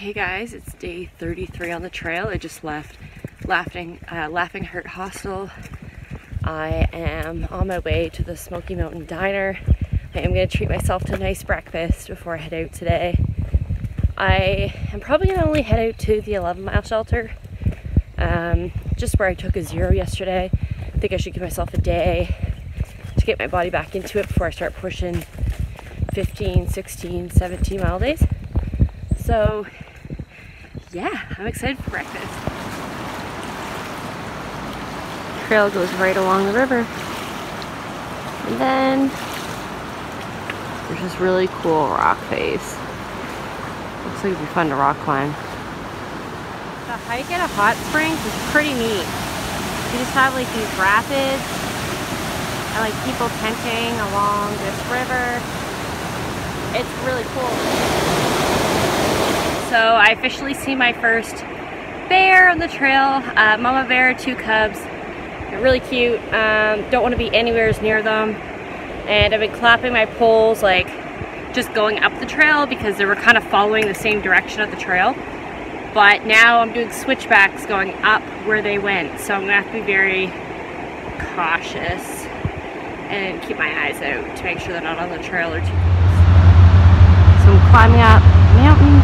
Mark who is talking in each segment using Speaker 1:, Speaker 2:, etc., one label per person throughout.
Speaker 1: Hey guys, it's day 33 on the trail. I just left Laughing Heart Hostel. I am on my way to the Smoky Mountain Diner. I am going to treat myself to a nice breakfast before I head out today. I am probably going to only head out to the 11-mile shelter, just where I took a 0 yesterday. I think I should give myself a day to get my body back into it before I start pushing 15, 16, 17-mile days. So yeah, I'm excited for breakfast. Trail goes right along the river. And then there's this really cool rock face. Looks like it'd be fun to rock climb. The hike at a hot springs is pretty neat. You just have like these rapids and like people tenting along this river. It's really cool. So I officially see my first bear on the trail. Mama bear, 2 cubs. They're really cute. Don't want to be anywhere near them. And I've been clapping my poles like just going up the trail because they were kind of following the same direction of the trail. But now I'm doing switchbacks going up where they went. So I'm gonna have to be very cautious and keep my eyes out to make sure they're not on the trail or too close. So I'm climbing up the mountain.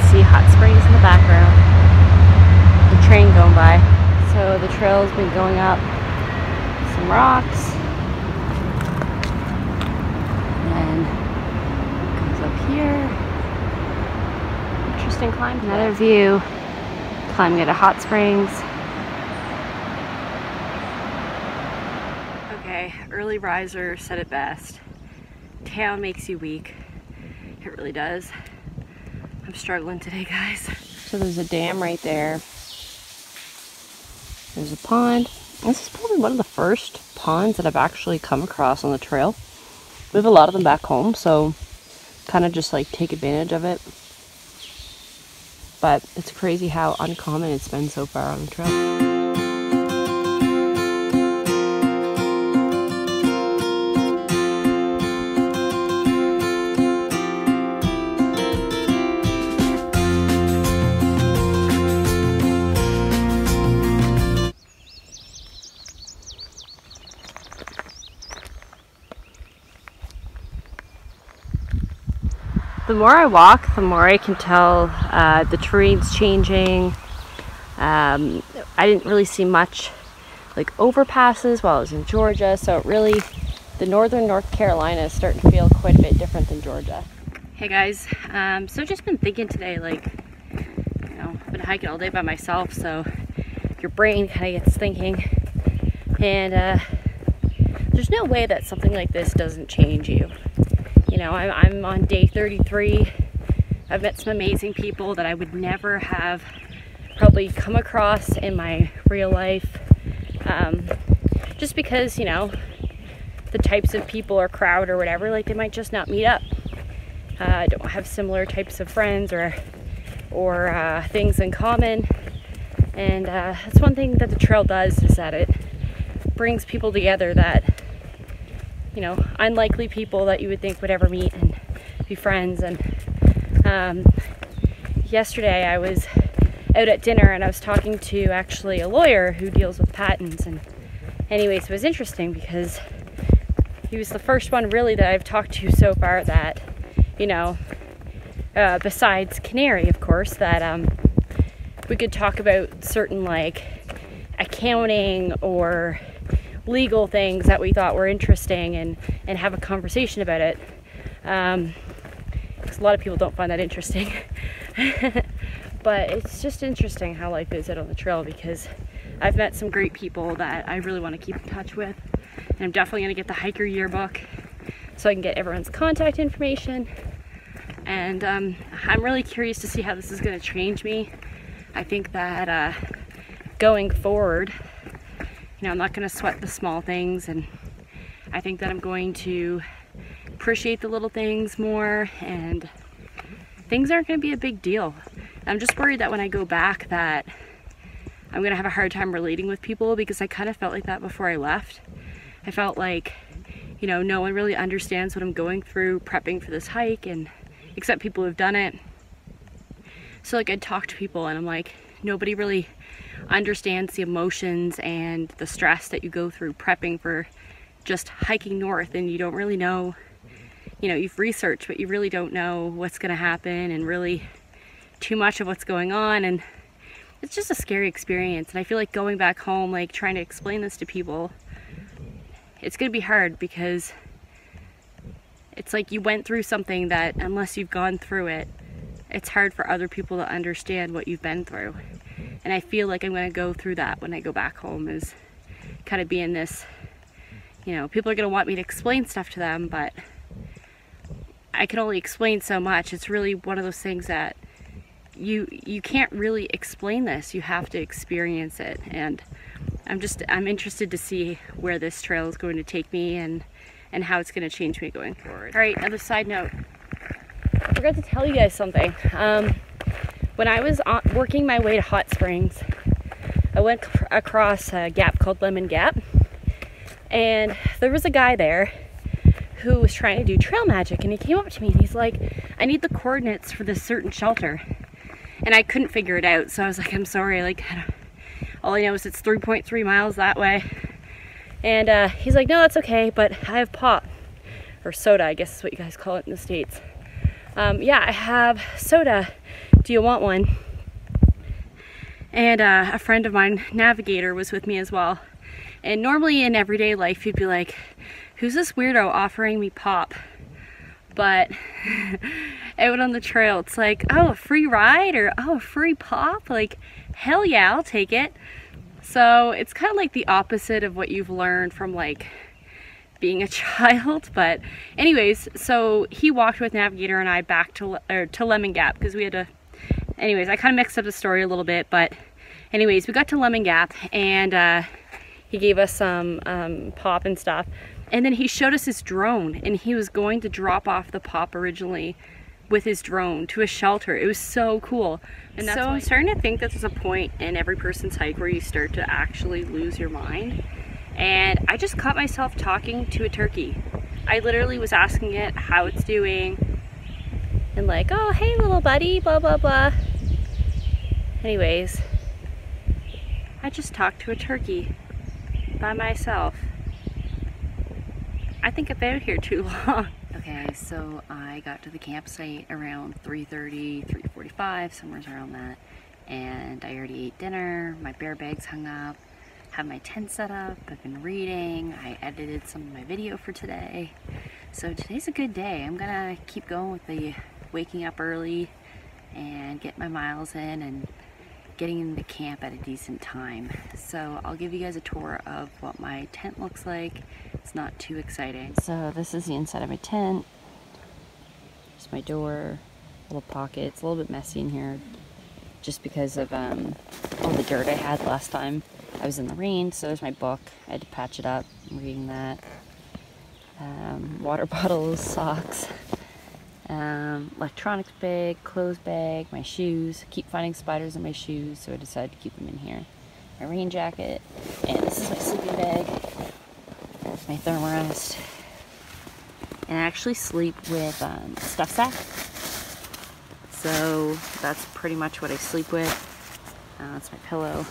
Speaker 1: See hot springs in the background, the train going by. So the trail's been going up some rocks and goes up here. Interesting climb. Another view climbing at a hot springs. Okay, early riser said it best. Town makes you weak. It really does. I'm struggling today, guys. So there's a dam right there. There's a pond. This is probably one of the first ponds that I've actually come across on the trail. We have a lot of them back home, so kind of just like take advantage of it. But it's crazy how uncommon it's been so far on the trail. The more I walk, the more I can tell the terrain's changing. I didn't really see much like overpasses while I was in Georgia, so really the northern North Carolina is starting to feel quite a bit different than Georgia. Hey guys, so just been thinking today, like, you know, I've been hiking all day by myself, so your brain kind of gets thinking, and there's no way that something like this doesn't change you. You know, I'm on day 33. I've met some amazing people that I would never have probably come across in my real life. Just because, you know, the types of people or crowd or whatever, like they might just not meet up. Don't have similar types of friends or things in common. And that's one thing that the trail does, is that it brings people together that, you know, unlikely people that you would think would ever meet and be friends. And yesterday I was out at dinner and I was talking to actually a lawyer who deals with patents, and anyways, it was interesting because he was the first one really that I've talked to so far that, you know, besides Canary, of course, that we could talk about certain like accounting or legal things that we thought were interesting and have a conversation about it, because a lot of people don't find that interesting. But it's just interesting how life is out on the trail, because I've met some great people that I really want to keep in touch with, and I'm definitely going to get the hiker yearbook so I can get everyone's contact information. And I'm really curious to see how this is going to change me. I think that going forward, you know, I'm not going to sweat the small things, and I think that I'm going to appreciate the little things more, and things aren't going to be a big deal. I'm just worried that when I go back that I'm going to have a hard time relating with people, because I kind of felt like that before I left. I felt like, you know, no one really understands what I'm going through prepping for this hike, and except people who've done it. So like I'd talk to people and I'm like, nobody really understands the emotions and the stress that you go through prepping for just hiking north, and you don't really know, you know, you've researched but you really don't know what's going to happen and really too much of what's going on, and it's just a scary experience. And I feel like going back home, like trying to explain this to people, it's going to be hard, because it's like you went through something that unless you've gone through it, it's hard for other people to understand what you've been through. And I feel like I'm going to go through that when I go back home, is kind of being this, you know, people are going to want me to explain stuff to them, but I can only explain so much. It's really one of those things that you can't really explain this. You have to experience it. And I'm interested to see where this trail is going to take me and how it's going to change me going forward. All right, another side note. I forgot to tell you guys something. When I was working my way to Hot Springs, I went across a gap called Lemon Gap, and there was a guy there who was trying to do trail magic, and he came up to me and he's like, I need the coordinates for this certain shelter. And I couldn't figure it out, so I was like, I'm sorry, like, all I know is it's 3.3 miles that way. And he's like, no, that's okay, but I have pop, or soda, I guess is what you guys call it in the States. Yeah, I have soda. Do you want one? And a friend of mine, Navigator, was with me as well. And normally in everyday life, you'd be like, who's this weirdo offering me pop? But out on the trail, it's like, oh, a free ride, or oh, a free pop? Like, hell yeah, I'll take it. So it's kind of like the opposite of what you've learned from like being a child. But anyways, so he walked with Navigator and I back to Lemon Gap, because we had to, anyways, I kind of mixed up the story a little bit, but anyways, we got to Lemon Gap, and he gave us some pop and stuff. And then he showed us his drone, and he was going to drop off the pop originally with his drone to a shelter. It was so cool. And that's so I'm starting to think that there's a point in every person's hike where you start to actually lose your mind. And I just caught myself talking to a turkey. I literally was asking it how it's doing, and like, oh, hey little buddy, blah, blah, blah. Anyways, I just talked to a turkey by myself. I think I've been out here too long. Okay, so I got to the campsite around 3:30, 3:45, somewhere around that. And I already ate dinner, my bear bag's hung up, have my tent set up, I've been reading, I edited some of my video for today. So today's a good day. I'm gonna keep going with the waking up early and get my miles in and getting into camp at a decent time. So I'll give you guys a tour of what my tent looks like. It's not too exciting. So this is the inside of my tent. There's my door, little pocket. It's a little bit messy in here just because of all the dirt I had last time I was in the rain. So there's my book. I had to patch it up. I'm reading that. Water bottles, socks, electronics bag, clothes bag, my shoes. I keep finding spiders in my shoes, so I decided to keep them in here. My rain jacket, and this is my sleeping bag, my thermarest. And I actually sleep with a stuff sack. So that's pretty much what I sleep with. That's my pillow.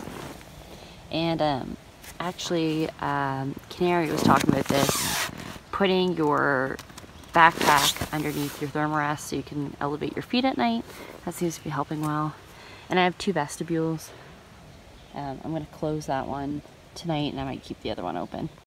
Speaker 1: And actually, Canary was talking about this, putting your backpack underneath your thermarest so you can elevate your feet at night. That seems to be helping well. And I have 2 vestibules. I'm going to close that one tonight, and I might keep the other one open.